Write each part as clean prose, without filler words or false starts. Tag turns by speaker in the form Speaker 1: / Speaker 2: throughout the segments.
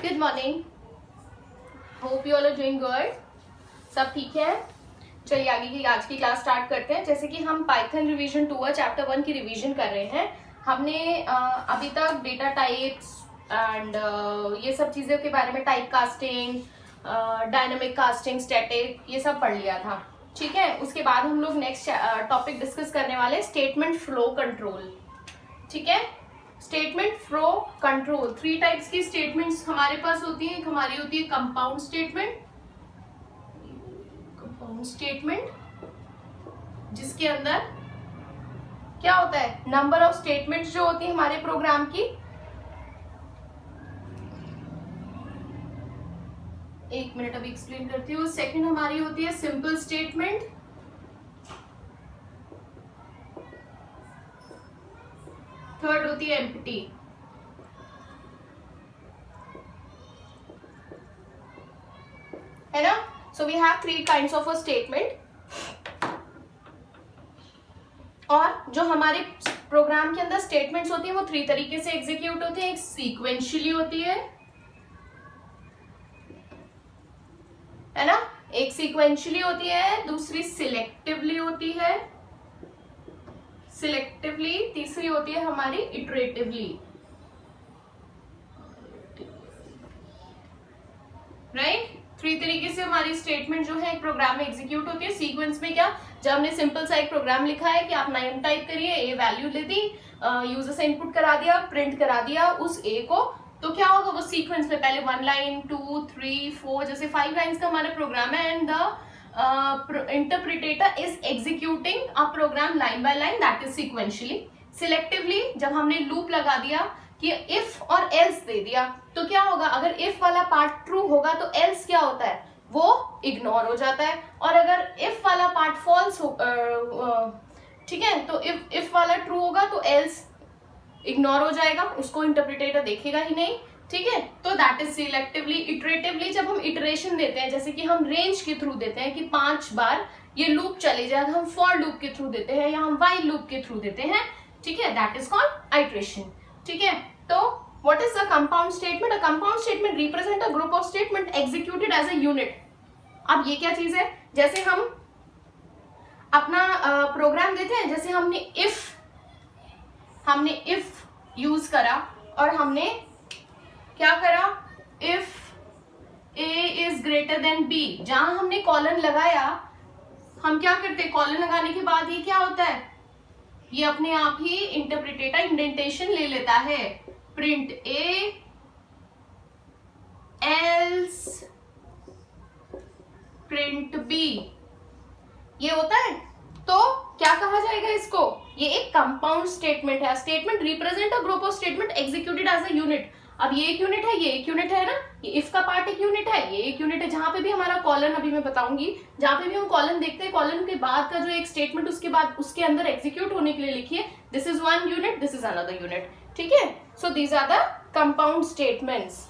Speaker 1: Good morning, hope you all are doing good. सब ठीक है। चलिए आगे की आज की क्लास स्टार्ट करते हैं। जैसे कि हम पाइथन रिवीजन 2 चैप्टर 1 की रिवीजन कर रहे हैं। हमने अभी तक डेटा टाइप्स एंड ये सब चीज़ों के बारे में, type casting, dynamic casting, static, ये सब पढ़ लिया था। ठीक है, उसके बाद हम लोग नेक्स्ट टॉपिक डिस्कस करने वाले स्टेटमेंट फ्लो कंट्रोल। ठीक है, स्टेटमेंट फ्लो कंट्रोल। 3 टाइप्स की स्टेटमेंट्स हमारे पास होती है। हमारी होती है कंपाउंड स्टेटमेंट, जिसके अंदर क्या होता है, नंबर ऑफ स्टेटमेंट्स जो होती है हमारे प्रोग्राम की। एक मिनट अभी एक्सप्लेन करती हूँ। सेकंड हमारी होती है सिंपल स्टेटमेंट। थर्ड होती है एम्प्टी। है ना। So we have 3 kinds of a statement. और जो हमारे प्रोग्राम के अंदर स्टेटमेंट्स होती है वो 3 तरीके से एग्जीक्यूट होती है। एक सीक्वेंशियली होती है ना, एक सीक्वेंशियली होती है, दूसरी सिलेक्टिवली होती है, तीसरी होती है हमारी इटरेटिवली। राइट, 3 तरीके से हमारी स्टेटमेंट जो है एक प्रोग्राम में एग्जीक्यूट होती है। सीक्वेंस में क्या, जब हमने सिंपल सा एक प्रोग्राम लिखा है कि आप 9 टाइप करिए, ए वैल्यू दे दी, यूजर से इनपुट करा दिया, प्रिंट करा दिया उस ए को, तो क्या होगा, वो सीक्वेंस में पहले 1 लाइन 2 3 4 जैसे 5 लाइन्स का हमारा प्रोग्राम है, and the interpreter is executing a program line by line, that is sequentially. Selectively, जब हमने लूप लगा दिया कि इफ और एल्स दे दिया, तो क्या होगा, अगर इफ वाला पार्ट ट्रू होगा तो एल्स क्या होता है, वो इग्नोर हो जाता है। और अगर इफ वाला पार्ट फॉल्स हो, ठीक है, तो इफ वाला ट्रू होगा तो एल्स इग्नोर हो जाएगा, उसको इंटरप्रिटेटर देखेगा ही नहीं। ठीक है, तो दैट इज सिलेक्टिवली। इटरेटिवली, जब हम इटरेशन देते हैं, जैसे कि हम रेंज के थ्रू देते हैं कि 5 बार ये लूप चले जाए, हम फॉर लूप के थ्रू देते हैं या हम व्हाइल लूप के थ्रू देते हैं। ठीक है, दैट इज कॉल्ड आइट्रेशन। ठीक है, तो what is a compound statement? A compound statement represent a group of statement executed as a unit. अब ये क्या चीज है, जैसे हम अपना प्रोग्राम देते हैं, जैसे हमने इफ यूज करा और हमने क्या करा, if A is greater than B, जहां हमने कॉलन लगाया, हम क्या करते हैं, कॉलन लगाने के बाद ये क्या होता है, ये अपने आप ही इंटरप्रिटेटर इंडेंटेशन ले लेता है, print A else print B, ये होता है। तो क्या कहा जाएगा इसको, ये एक कंपाउंड स्टेटमेंट है। Statement represent a group of statement executed as a unit. अब ये एक यूनिट है, ये एक यूनिट है ना, ये इफ का पार्ट एक यूनिट है, ये एक यूनिट है। जहां पे भी हमारा कॉलन, अभी मैं बताऊंगी, जहां पे भी हम कॉलन देखते हैं, कॉलन के बाद का जो एक स्टेटमेंट उसके बाद उसके अंदर एग्जीक्यूट होने के लिए लिखिए, this is 1 unit, this is another unit. ठीक है, so these are the compound statements.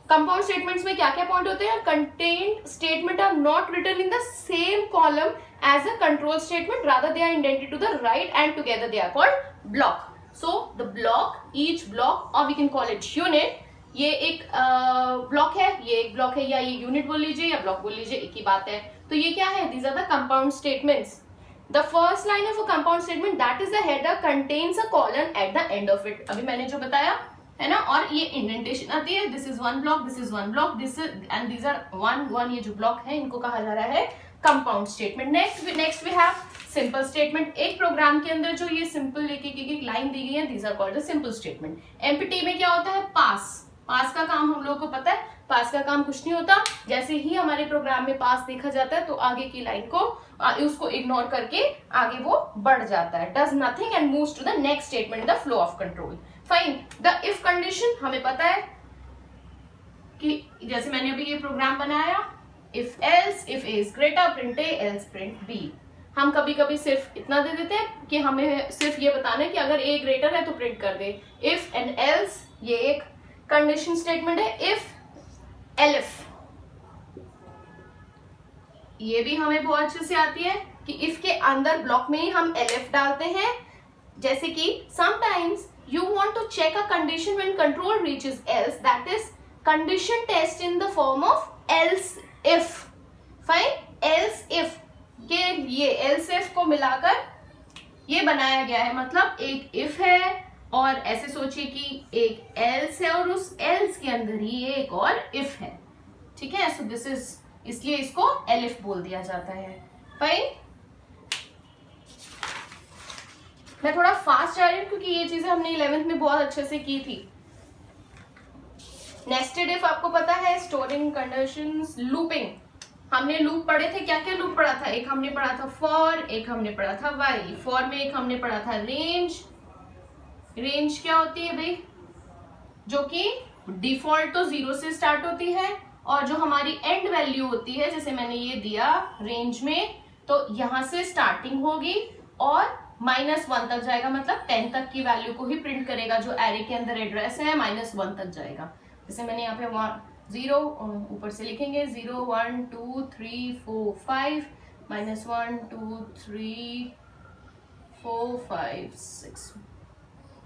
Speaker 1: Compound statements में क्या क्या पॉइंट होते हैं, content statement are not written in the same column as a control statement, rather they are indented to the right and together they are called block. So the block, each block, और we can call it unit, ये एक block है, ये एक block है, या ये unit बोल लीजिए या ब्लॉक बोल लीजिए, एक ही बात है। तो ये क्या है, these are the compound statements. The first line of a compound statement, that is the header, contains a colon at the end of it। अभी मैंने जो बताया है ना, और ये इंडेंटेशन आती है, this is 1 block, this is 1 block, this and these are 1 ये जो ब्लॉक है इनको कहा जा रहा है compound statement. Next we have simple statement. एक प्रोग्राम के अंदर जो ये सिंपल एक लाइन दी गई है, these are called the simple statement. Empty में क्या होता है, पास का काम हम लोगों को पता है, पास का काम कुछ नहीं होता, जैसे ही हमारे प्रोग्राम में पास देखा जाता है तो आगे की लाइन को उसको इग्नोर करके आगे वो बढ़ जाता है, does nothing and moves to the next statement, the flow of control. Fine, the if condition, हमें पता है कि जैसे मैंने अभी ये प्रोग्राम बनाया, if else, if A is greater, print A, else print B. हम कभी कभी सिर्फ इतना दे देते हैं कि हमें सिर्फ ये बताना है कि अगर ए ग्रेटर है तो प्रिंट कर दे। इफ एंड एल्स, ये एक कंडीशन स्टेटमेंट है। इफ एलिफ, ये भी हमें बहुत अच्छे से आती है कि इफ के अंदर ब्लॉक में ही हम एलिफ डालते हैं, जैसे कि sometimes you want to check a condition when control reaches else, that is condition test in the form of else if. Fine, else if के लिए else if को मिलाकर ये बनाया गया है, मतलब एक if है और ऐसे सोचिए कि एक else है और उस else के अंदर ही एक और if है, ठीक है. सो दिस इज, इसलिए इसको elif बोल दिया जाता है. फाइन, मैं थोड़ा फास्ट जा रही हूँ क्योंकि ये चीजें हमने 11th में बहुत अच्छे से की थी. नेस्टेड इफ आपको पता है, स्टोरिंग कंडीशंस, लूपिंग. हमने लूप पढ़े थे, क्या क्या लूप पढ़ा था? एक हमने पढ़ा था फॉर, एक हमने पढ़ा था वाइल. फॉर में एक हमने पढ़ा था रेंज. रेंज क्या होती है भाई? जो कि डिफॉल्ट तो 0 से स्टार्ट होती है और जो हमारी एंड वैल्यू होती है, जैसे मैंने ये दिया रेंज में, तो यहां से स्टार्टिंग होगी और -1 तक जाएगा, मतलब 10 तक की वैल्यू को ही प्रिंट करेगा. जो एरे के अंदर एड्रेस है -1 तक जाएगा. जैसे मैंने यहाँ पे 0 ऊपर से लिखेंगे 0 1 2 3 4 5 -1 2 3 4 5 6.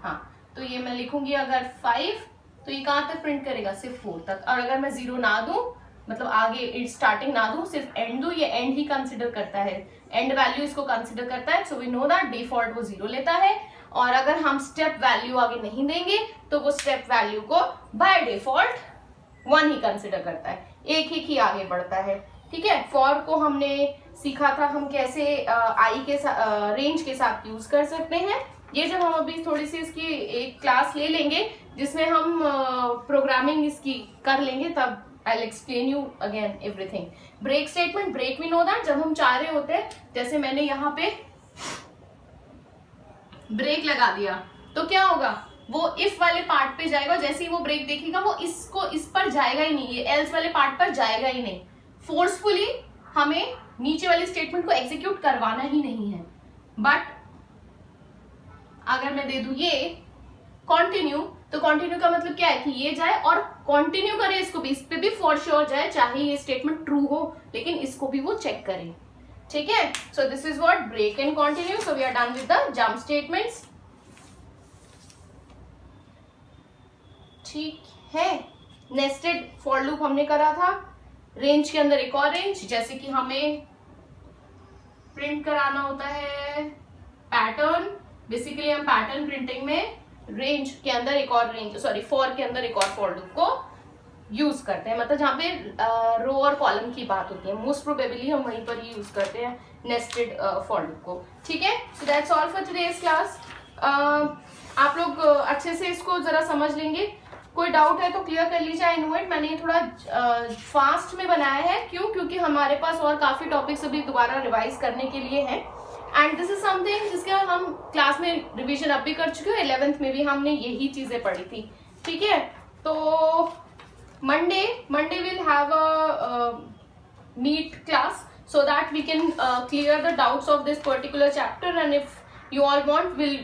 Speaker 1: हाँ, तो ये मैं लिखूंगी अगर 5 तो ये कहाँ तक प्रिंट करेगा? सिर्फ 4 तक. और अगर मैं 0 ना दूं, मतलब आगे स्टार्टिंग ना दूं, सिर्फ एंड दूं, ये एंड ही कंसिडर करता है, एंड वैल्यू इसको कंसिडर करता है. So we know that default वो 0 लेता है. और अगर हम स्टेप वैल्यू आगे नहीं देंगे तो वो स्टेप वैल्यू को बाय डिफॉल्ट 1 ही कंसिडर करता है, एक ही आगे बढ़ता है. ठीक है, फॉर को हमने सीखा था हम कैसे आई के रेंज के साथ यूज कर सकते हैं. ये जब हम अभी थोड़ी सी इसकी एक क्लास ले लेंगे जिसमें हम प्रोग्रामिंग इसकी कर लेंगे, तब I'll explain you again everything. Break statement, break we know that जब हम चाह रहे होते हैं, जैसे मैंने यहाँ पे ब्रेक लगा दिया तो क्या होगा? वो इफ वाले पार्ट पे जाएगा, जैसे ही वो ब्रेक देखेगा वो इस पर जाएगा ही नहीं, ये एल्स वाले पार्ट पर जाएगा ही नहीं. फोर्सफुली हमें नीचे वाली स्टेटमेंट को एग्जीक्यूट करवाना ही नहीं है. बट अगर मैं दे दूं ये कंटिन्यू, तो कंटिन्यू का मतलब क्या है कि ये जाए और कंटिन्यू करे इसको भी, इस पे भी फॉर श्योर जाए, चाहे ये स्टेटमेंट ट्रू हो, लेकिन इसको भी वो चेक करे. ठीक है, so this is what break and continue. So we are done with the jump statements. ठीक है, नेस्टेड फॉर लूप हमने करा था. रेंज के अंदर एक और रेंज, जैसे कि हमें प्रिंट कराना होता है पैटर्न. बेसिकली हम पैटर्न प्रिंटिंग में रेंज के अंदर एक और रेंज, सॉरी फॉर के अंदर एक और फॉर लूप को यूज करते हैं, मतलब जहाँ पे रो और कॉलम की बात होती है. मोस्ट प्रोबेबली हम वहीं पर ही यूज करते हैं नेस्टेड फॉर लूप को. ठीक है, so that's all for today's class. आप लोग अच्छे से इसको जरा समझ लेंगे. कोई डाउट है तो क्लियर कर लीजिए. आई नो इट, मैंने ये थोड़ा फास्ट में बनाया है. क्यों? क्योंकि हमारे पास और काफी टॉपिक्स अभी दोबारा रिवाइज करने के लिए हैं. एंड दिस इज समथिंग जिसका हम क्लास में रिवीजन अब भी कर चुके हैं. 11th में भी हमने यही चीजें पढ़ी थी. ठीक है, तो Monday will have a neat class so that we can clear the doubts of this particular chapter, and if you all want we'll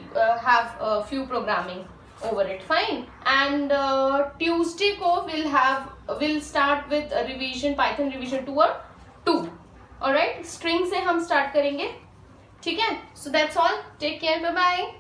Speaker 1: have a few programming over it. Fine. And Tuesday ko we'll start with a revision, Python revision 2 और 2. Alright, string से हम start करेंगे. ठीक है, so that's all. Take care. Bye bye.